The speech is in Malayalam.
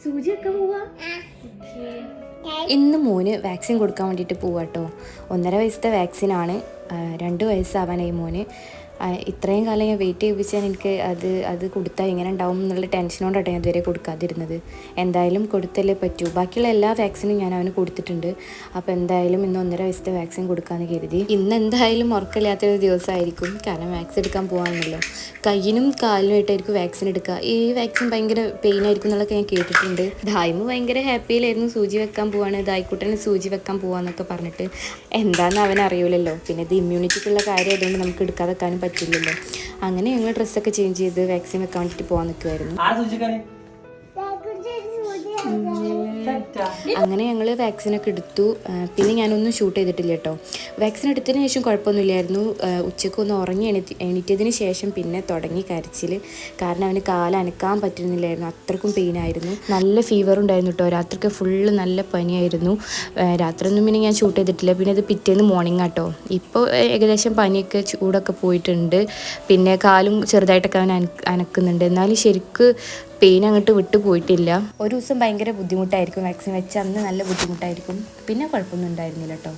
സൂചി വെക്കാൻ പോവാ. ഇന്ന് മോന് വാക്സിൻ കൊടുക്കാൻ വേണ്ടിയിട്ട് പോവാട്ടോ. 1.5 വയസ്സത്തെ വാക്സിനാണ്. 2 വയസ്സാവാനായി മോന്. ഇത്രയും കാലം ഞാൻ വെയിറ്റ് ചെയ്യിപ്പിച്ചാൽ എനിക്ക് അത് കൊടുത്താൽ എങ്ങനെ ഉണ്ടാവും എന്നുള്ള ടെൻഷനോടാണ് ഞാൻ ഇതുവരെ കൊടുക്കാതിരുന്നത്. എന്തായാലും കൊടുത്തല്ലേ പറ്റൂ. ബാക്കിയുള്ള എല്ലാ വാക്സിനും ഞാൻ അവന് കൊടുത്തിട്ടുണ്ട്. അപ്പോൾ എന്തായാലും ഇന്ന് 1.5 വയസ്സത്തെ വാക്സിൻ കൊടുക്കാമെന്ന് കരുതി. ഇന്ന് എന്തായാലും ഉറക്കമില്ലാത്തൊരു ദിവസമായിരിക്കും. കാരണം വാക്സിൻ എടുക്കാൻ പോകാമെന്നല്ലോ. കയ്യിനും കാലിനുമായിട്ടായിരിക്കും വാക്സിൻ എടുക്കുക. ഈ വാക്സിൻ ഭയങ്കര പെയിൻ ആയിരിക്കും എന്നുള്ളതൊക്കെ ഞാൻ കേട്ടിട്ടുണ്ട്. ദായ്മ ഭയങ്കര ഹാപ്പിയിലായിരുന്നു. സൂചി വെക്കാൻ പോവാണ്, ദായിക്കുട്ടന് സൂചി വെക്കാൻ പോവാന്നൊക്കെ പറഞ്ഞിട്ട്. എന്താണെന്ന് അവനറിയില്ലല്ലോ. പിന്നെ ഇത് ഇമ്മ്യൂണിറ്റിക്കുള്ള കാര്യം ആയതുകൊണ്ട് നമുക്ക് എടുക്കാതെക്കാനും പറ്റില്ലല്ലോ. അങ്ങനെ ഞങ്ങൾ ഡ്രസ്സൊക്കെ ചേഞ്ച് ചെയ്ത് വാക്സിൻ വെക്കാൻ വേണ്ടിയിട്ട് പോകാൻ നിൽക്കുമായിരുന്നു. അങ്ങനെ ഞങ്ങൾ വാക്സിനൊക്കെ എടുത്തു. പിന്നെ ഞാനൊന്നും ഷൂട്ട് ചെയ്തിട്ടില്ല കേട്ടോ. വാക്സിൻ എടുത്തതിന് ശേഷം കുഴപ്പമൊന്നുമില്ലായിരുന്നു. ഉച്ചക്കൊന്ന് ഉറങ്ങി എണീറ്റതിന് ശേഷം പിന്നെ തുടങ്ങി കരച്ചിൽ. കാരണം അവന് കാലനക്കാൻ പറ്റുന്നില്ലായിരുന്നു. അത്രക്കും പെയിനായിരുന്നു. നല്ല ഫീവർ ഉണ്ടായിരുന്നു കേട്ടോ. രാത്രിക്ക് ഫുള്ള് നല്ല പനിയായിരുന്നു. രാത്രിയൊന്നും പിന്നെ ഞാൻ ഷൂട്ട് ചെയ്തിട്ടില്ല. പിന്നെ ഇത് പിറ്റേന്ന് മോർണിംഗ് ആട്ടോ. ഇപ്പോൾ ഏകദേശം പനിയൊക്കെ ചൂടൊക്കെ പോയിട്ടുണ്ട്. പിന്നെ കാലും ചെറുതായിട്ടൊക്കെ അവൻ അനക്കുന്നുണ്ട്. എന്നാലും ശരിക്ക് പെയിൻ അങ്ങോട്ട് വിട്ടു പോയിട്ടില്ല. ഒരു ദിവസം ഭയങ്കര ബുദ്ധിമുട്ടായിരിക്കും വാക്സിൻ വെച്ച്. അന്ന് നല്ല ബുദ്ധിമുട്ടായിരിക്കും. പിന്നെ കുഴപ്പമൊന്നും ഉണ്ടായിരുന്നില്ല കേട്ടോ.